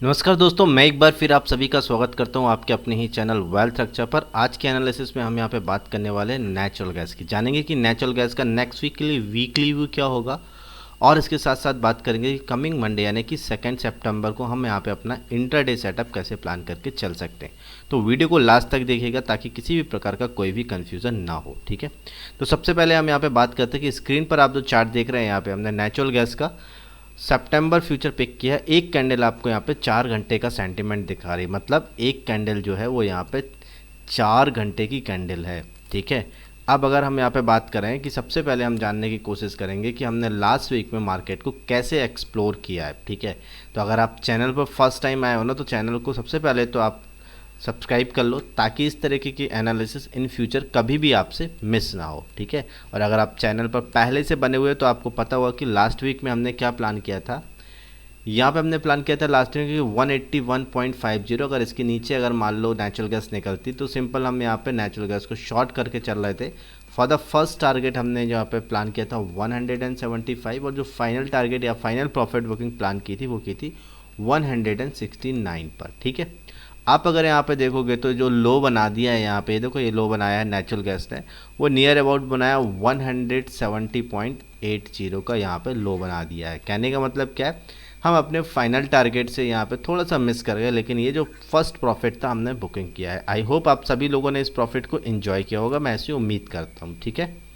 नमस्कार दोस्तों, मैं एक बार फिर आप सभी का स्वागत करता हूं आपके अपने ही चैनल वेल्थ स्ट्रक्चर पर। आज के एनालिसिस में हम यहां पे बात करने वाले हैं नेचुरल गैस की। जानेंगे कि नेचुरल गैस का नेक्स्ट वीकली व्यू क्या होगा, और इसके साथ साथ बात करेंगे कि कमिंग मंडे यानी कि 2 सितंबर को हम यहां पे अपना इंट्राडे सेटअप कैसे प्लान करके चल सकते हैं। तो वीडियो को लास्ट तक देखिएगा ताकि किसी भी प्रकार का कोई भी कन्फ्यूज़न ना हो। ठीक है, तो सबसे पहले हम यहाँ पे बात करते हैं कि स्क्रीन पर आप जो चार्ट देख रहे हैं, यहाँ पे हमने नेचुरल गैस का सितंबर फ्यूचर पिक किया है। एक कैंडल आपको यहाँ पे 4 घंटे का सेंटीमेंट दिखा रही है, मतलब एक कैंडल जो है वो यहाँ पे 4 घंटे की कैंडल है। ठीक है, अब अगर हम यहाँ पे बात करें कि सबसे पहले हम जानने की कोशिश करेंगे कि हमने लास्ट वीक में मार्केट को कैसे एक्सप्लोर किया है। ठीक है, तो अगर आप चैनल पर फर्स्ट टाइम आए हो ना, तो चैनल को सबसे पहले तो आप सब्सक्राइब कर लो ताकि इस तरीके की एनालिसिस इन फ्यूचर कभी भी आपसे मिस ना हो। ठीक है, और अगर आप चैनल पर पहले से बने हुए तो आपको पता होगा कि लास्ट वीक में हमने क्या प्लान किया था। यहाँ पे हमने प्लान किया था लास्ट वीक कि 181.50, अगर इसके नीचे अगर मान लो नेचुरल गैस निकलती तो सिंपल हम यहाँ पे नेचुरल गैस को शॉर्ट करके चल रहे थे। फॉर द फर्स्ट टारगेट हमने यहाँ पे प्लान किया था 175, और जो फाइनल टारगेट या फाइनल प्रॉफिट बुकिंग प्लान की थी वो की थी 169 पर। ठीक है, आप अगर यहाँ पे देखोगे तो जो लो बना दिया है यहाँ पे, देखो ये लो बनाया है नेचुरल गैस ने, वो नियर अबाउट बनाया 170.80 का यहाँ पे लो बना दिया है। कहने का मतलब क्या है, हम अपने फाइनल टारगेट से यहाँ पे थोड़ा सा मिस कर गए, लेकिन ये जो फर्स्ट प्रॉफिट था हमने बुकिंग किया है। आई होप आप सभी लोगों ने इस प्रॉफिट को एंजॉय किया होगा, मैं ऐसी उम्मीद करता हूँ। ठीक है,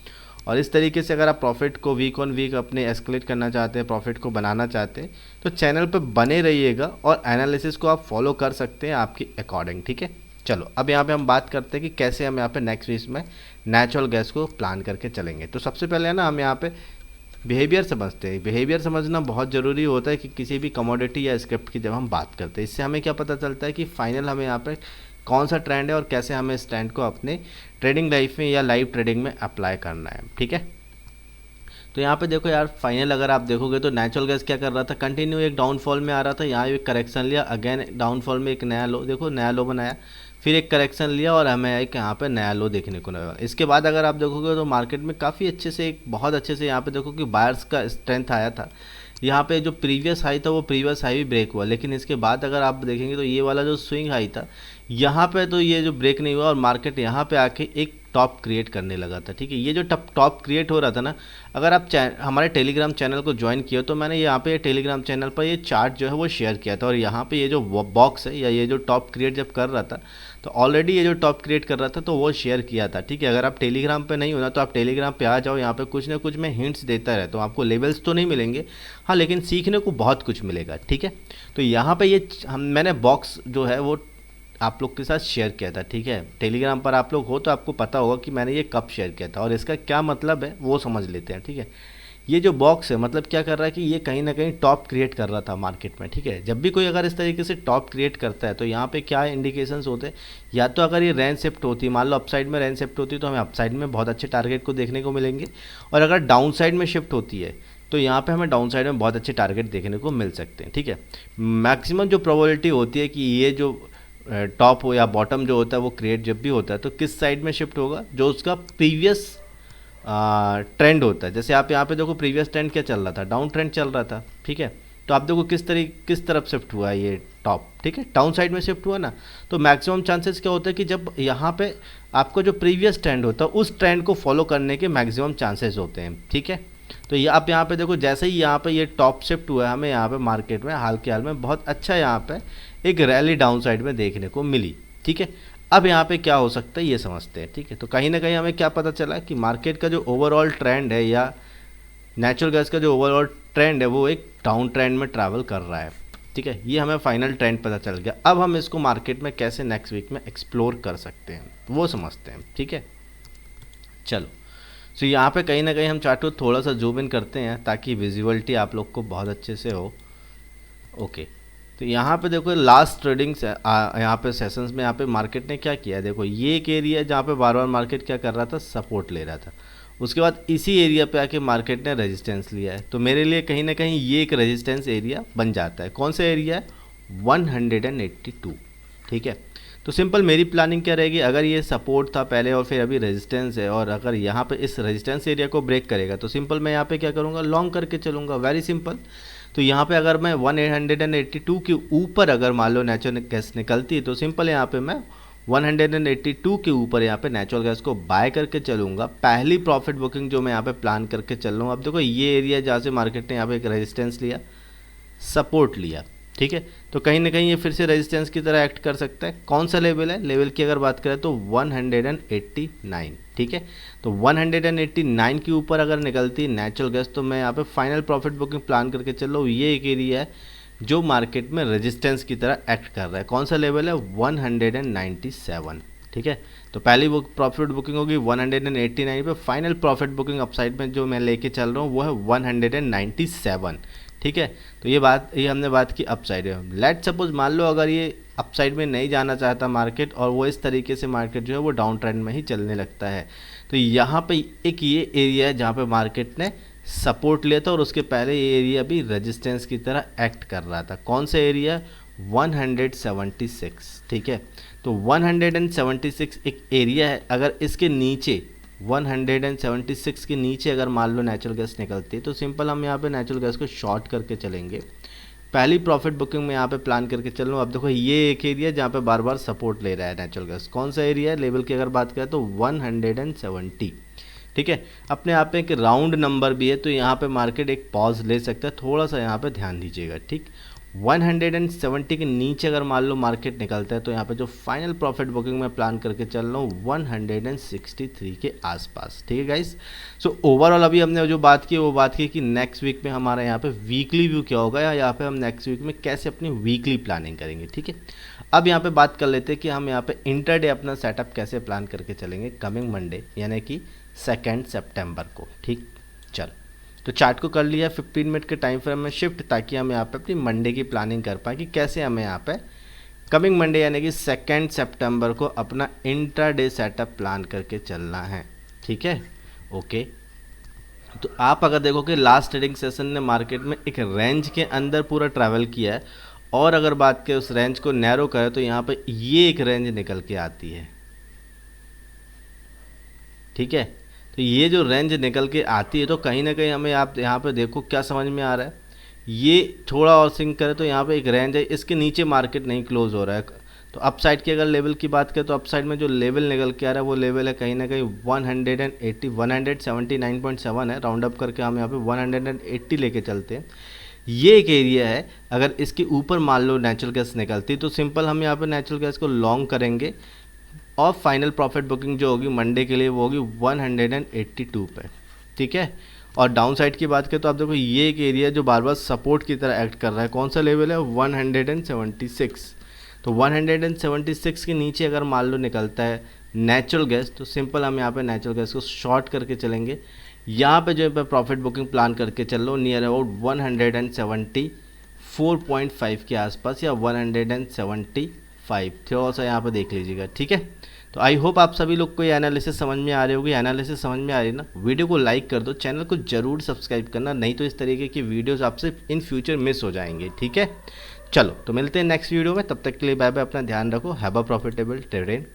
और इस तरीके से अगर आप प्रॉफिट को वीक ऑन वीक अपने एस्केलेट करना चाहते हैं, प्रॉफिट को बनाना चाहते हैं, तो चैनल पर बने रहिएगा और एनालिसिस को आप फॉलो कर सकते हैं आपकी अकॉर्डिंग। ठीक है, चलो अब यहाँ पे हम बात करते हैं कि कैसे हम यहाँ पे नेक्स्ट वीक में नेचुरल गैस को प्लान करके चलेंगे। तो सबसे पहले है ना, हम यहाँ पे बिहेवियर समझते हैं। बिहेवियर समझना बहुत ज़रूरी होता है कि किसी भी कमोडिटी या स्क्रिप्ट की जब हम बात करते हैं, इससे हमें क्या पता चलता है कि फाइनल हमें यहाँ पे कौन सा ट्रेंड है और कैसे हमें इस ट्रेंड को अपने ट्रेडिंग लाइफ में या लाइव ट्रेडिंग में अप्लाई करना है। ठीक है, तो यहाँ पे देखो यार, फाइनल अगर आप देखोगे तो नेचुरल गैस क्या कर रहा था, कंटिन्यू एक डाउनफॉल में आ रहा था, यहाँ एक करेक्शन लिया, अगेन डाउनफॉल में एक नया लो, देखो नया लो बनाया, फिर एक करेक्शन लिया और हमें एक यहाँ पे नया लो देखने को मिला। इसके बाद अगर आप देखोगे तो मार्केट में काफ़ी अच्छे से, एक बहुत अच्छे से यहाँ पे देखो कि बायर्स का स्ट्रेंथ आया था। यहाँ पे जो प्रीवियस हाई था वो प्रीवियस हाई भी ब्रेक हुआ, लेकिन इसके बाद अगर आप देखेंगे तो ये वाला जो स्विंग हाई था यहाँ पे, तो ये जो ब्रेक नहीं हुआ और मार्केट यहाँ पे आके एक टॉप क्रिएट करने लगा था। ठीक है, ये जो टॉप क्रिएट हो रहा था ना, अगर आप हमारे टेलीग्राम चैनल को ज्वाइन किया तो मैंने यहाँ पे टेलीग्राम चैनल पर ये चार्ट जो है वो शेयर किया था, और यहाँ पे ये जो बॉक्स है या ये जो टॉप क्रिएट जब कर रहा था तो ऑलरेडी ये जो टॉप क्रिएट कर रहा था तो वो शेयर किया था। ठीक है, अगर आप टेलीग्राम पे नहीं हो ना तो आप टेलीग्राम पे आ जाओ, यहाँ पे कुछ ना कुछ मैं हिंट्स देता रहता हूँ आपको। लेवल्स तो नहीं मिलेंगे हाँ, लेकिन सीखने को बहुत कुछ मिलेगा। ठीक है, तो यहाँ पे ये मैंने बॉक्स जो है वो आप लोग के साथ शेयर किया था। ठीक है, टेलीग्राम पर आप लोग हो तो आपको पता होगा कि मैंने ये कब शेयर किया था और इसका क्या मतलब है वो समझ लेते हैं। ठीक है, ये जो बॉक्स है मतलब क्या कर रहा है कि ये कहीं ना कहीं टॉप क्रिएट कर रहा था मार्केट में। ठीक है, जब भी कोई अगर इस तरीके से टॉप क्रिएट करता है तो यहाँ पे क्या इंडिकेशंस होते हैं, या तो अगर ये रेंज शिफ्ट होती है, मान लो अपसाइड में रेंज शिफ्ट होती है तो हमें अपसाइड में बहुत अच्छे टारगेट को देखने को मिलेंगे, और अगर डाउन साइड में शिफ्ट होती है तो यहाँ पे हमें डाउन साइड में बहुत अच्छे टारगेट देखने को मिल सकते हैं। ठीक है, मैक्सिमम जो प्रोबेबिलिटी होती है कि ये जो टॉप हो या बॉटम जो होता है वो क्रिएट जब भी होता है तो किस साइड में शिफ्ट होगा, जो उसका प्रीवियस ट्रेंड होता है। जैसे आप यहाँ पे देखो प्रीवियस ट्रेंड क्या चल रहा था, डाउन ट्रेंड चल रहा था। ठीक है, तो आप देखो किस तरफ शिफ्ट हुआ है ये टॉप। ठीक है, डाउन साइड में शिफ्ट हुआ ना, तो मैक्सिमम चांसेस क्या होता है कि जब यहाँ पे आपको जो प्रीवियस ट्रेंड होता है उस ट्रेंड को फॉलो करने के मैक्सिमम चांसेस होते हैं। ठीक है, तो ये आप यहाँ पे देखो, जैसे ही यहाँ पे ये टॉप शिफ्ट हुआ है, हमें यहाँ पे मार्केट में हाल के हाल में बहुत अच्छा यहाँ पे एक रैली डाउन साइड में देखने को मिली। ठीक है, अब यहाँ पे क्या हो सकता है ये समझते हैं। ठीक है, तो कहीं ना कहीं हमें क्या पता चला कि मार्केट का जो ओवरऑल ट्रेंड है या नेचुरल गैस का जो ओवरऑल ट्रेंड है वो एक डाउन ट्रेंड में ट्रैवल कर रहा है। ठीक है, ये हमें फाइनल ट्रेंड पता चल गया। अब हम इसको मार्केट में कैसे नेक्स्ट वीक में एक्सप्लोर कर सकते हैं वो समझते हैं। ठीक है, चलो, तो यहाँ पे कहीं ना कहीं हम चार्ट को थोड़ा सा जूम इन करते हैं ताकि विजिबिलिटी आप लोग को बहुत अच्छे से हो। ओके, तो यहाँ पे देखो लास्ट ट्रेडिंग से यहाँ पे सेशंस में यहाँ पे मार्केट ने क्या किया है, देखो ये एक एरिया है जहाँ पे बार बार मार्केट क्या कर रहा था, सपोर्ट ले रहा था। उसके बाद इसी एरिया पे आके मार्केट ने रेजिस्टेंस लिया है, तो मेरे लिए कहीं ना कहीं ये एक रेजिस्टेंस एरिया बन जाता है। कौन सा एरिया है, 182। ठीक है, तो सिंपल मेरी प्लानिंग क्या रहेगी, अगर ये सपोर्ट था पहले और फिर अभी रेजिस्टेंस है, और अगर यहाँ पे इस रेजिस्टेंस एरिया को ब्रेक करेगा तो सिंपल मैं यहाँ पे क्या करूँगा, लॉन्ग करके चलूँगा। Very simple. तो यहाँ पे अगर मैं 182 के ऊपर अगर मान लो नेचुरल गैस निकलती है तो सिंपल यहाँ पे मैं 182 के ऊपर यहाँ पे नेचुरल गैस को बाय करके चलूँगा। पहली प्रॉफिट बुकिंग जो मैं यहाँ पे प्लान करके चल रहा हूँ, अब देखो ये एरिया जहाँ से मार्केट ने यहाँ पे एक रेजिस्टेंस लिया, सपोर्ट लिया, ठीक है, तो कहीं ना कहीं ये फिर से रेजिस्टेंस की तरह एक्ट कर सकता है। कौन सा लेवल है, लेवल की अगर बात करें तो 189, ठीक है, तो 189 के ऊपर अगर निकलती है नेचुरल गैस तो मैं यहाँ पे फाइनल प्रॉफिट बुकिंग प्लान करके चल रहा हूँ। ये एक एरिया है जो मार्केट में रेजिस्टेंस की तरह एक्ट कर रहा है। कौन सा लेवल है, 197, ठीक है, तो पहली वो प्रॉफिट बुकिंग होगी 189 पे, फाइनल प्रॉफिट बुकिंग अपसाइड में जो मैं लेके चल रहा हूँ वो है 197, ठीक है। तो ये हमने बात की अपसाइड में। लेट सपोज मान लो अगर ये अपसाइड में नहीं जाना चाहता मार्केट और वो इस तरीके से मार्केट जो है वो डाउन ट्रेंड में ही चलने लगता है, तो यहाँ पे एक ये एरिया है जहाँ पे मार्केट ने सपोर्ट लिया था और उसके पहले ये एरिया भी रेजिस्टेंस की तरह एक्ट कर रहा था। कौन सा एरिया, 176, ठीक है, तो 176 एक एरिया है। अगर इसके नीचे 176 के नीचे अगर मान लो नेचुरल गैस निकलती है तो सिंपल हम यहाँ पे नेचुरल गैस को शॉर्ट करके चलेंगे। पहली प्रॉफिट बुकिंग में यहाँ पे प्लान करके चल रहा हूँ। अब देखो ये एक एरिया जहाँ पे बार बार सपोर्ट ले रहा है नेचुरल गैस। कौन सा एरिया है, लेवल की अगर बात करें तो 170, ठीक है। अपने आप में एक राउंड नंबर भी है तो यहाँ पे मार्केट एक पॉज ले सकता है, थोड़ा सा यहाँ पे ध्यान दीजिएगा, ठीक। 170 के नीचे अगर मान लो मार्केट निकलता है तो यहाँ पे जो फाइनल प्रॉफिट बुकिंग में प्लान करके चल रहा हूँ 163 के आसपास, ठीक है गाइस। सो ओवरऑल अभी हमने जो बात की वो बात की कि नेक्स्ट वीक में हमारा यहाँ पे वीकली व्यू क्या होगा या यहाँ पे हम नेक्स्ट वीक में कैसे अपनी वीकली प्लानिंग करेंगे, ठीक है। अब यहाँ पे बात कर लेते हैं कि हम यहाँ पे इंटरडे अपना सेटअप कैसे प्लान करके चलेंगे कमिंग मंडे यानी कि 2 सितंबर को, ठीक। चलो, तो चार्ट को कर लिया 15 मिनट के टाइम फ्रेम में शिफ्ट ताकि हम यहाँ पे अपनी मंडे की प्लानिंग कर पाएँ कि कैसे हमें यहाँ पे कमिंग मंडे यानी कि 2 सितंबर को अपना इंट्राडे सेटअप प्लान करके चलना है, ठीक है। ओके, तो आप अगर देखो कि लास्ट ट्रेडिंग सेशन ने मार्केट में एक रेंज के अंदर पूरा ट्रैवल किया है और अगर बात करें उस रेंज को नैरो करें तो यहाँ पे ये एक रेंज निकल के आती है, ठीक है। तो ये जो रेंज निकल के आती है तो कहीं ना कहीं हमें आप यहाँ पे देखो क्या समझ में आ रहा है, ये थोड़ा और सिंक करें तो यहाँ पे एक रेंज है, इसके नीचे मार्केट नहीं क्लोज हो रहा है। तो अपसाइड की अगर लेवल की बात करें तो अपसाइड में जो लेवल निकल के आ रहा है वो लेवल है कहीं ना कहीं 179.7 है, राउंड अप करके हम यहाँ पे 180 लेके चलते हैं। ये एक एरिया है, अगर इसके ऊपर मान लो नेचुरल गैस निकलती तो सिंपल हम यहाँ पे नेचुरल गैस को लॉन्ग करेंगे और फाइनल प्रॉफिट बुकिंग जो होगी मंडे के लिए वो होगी 182 पे, ठीक है। और डाउन साइड की बात करें तो आप देखो ये एक एरिया जो बार बार सपोर्ट की तरह एक्ट कर रहा है। कौन सा लेवल है, 176, तो 176 के नीचे अगर मान लो निकलता है नेचुरल गैस तो सिंपल हम यहाँ पे नेचुरल गैस को शॉर्ट करके चलेंगे। यहाँ पे जो मैं प्रॉफिट बुकिंग प्लान करके चल रहा हूँ नियर अबाउट 174.5 के आसपास या 175, थोड़ा सा यहाँ पे देख लीजिएगा, ठीक है। तो आई होप आप सभी लोग को ये एनालिसिस समझ में आ रही होगी। एनालिसिस समझ में आ रही है ना, वीडियो को लाइक कर दो, चैनल को जरूर सब्सक्राइब करना, नहीं तो इस तरीके की वीडियोस आपसे इन फ्यूचर मिस हो जाएंगे, ठीक है। चलो, तो मिलते हैं नेक्स्ट वीडियो में, तब तक के लिए बाय बाय, अपना ध्यान रखो, हैव अ प्रॉफिटेबल ट्रेड।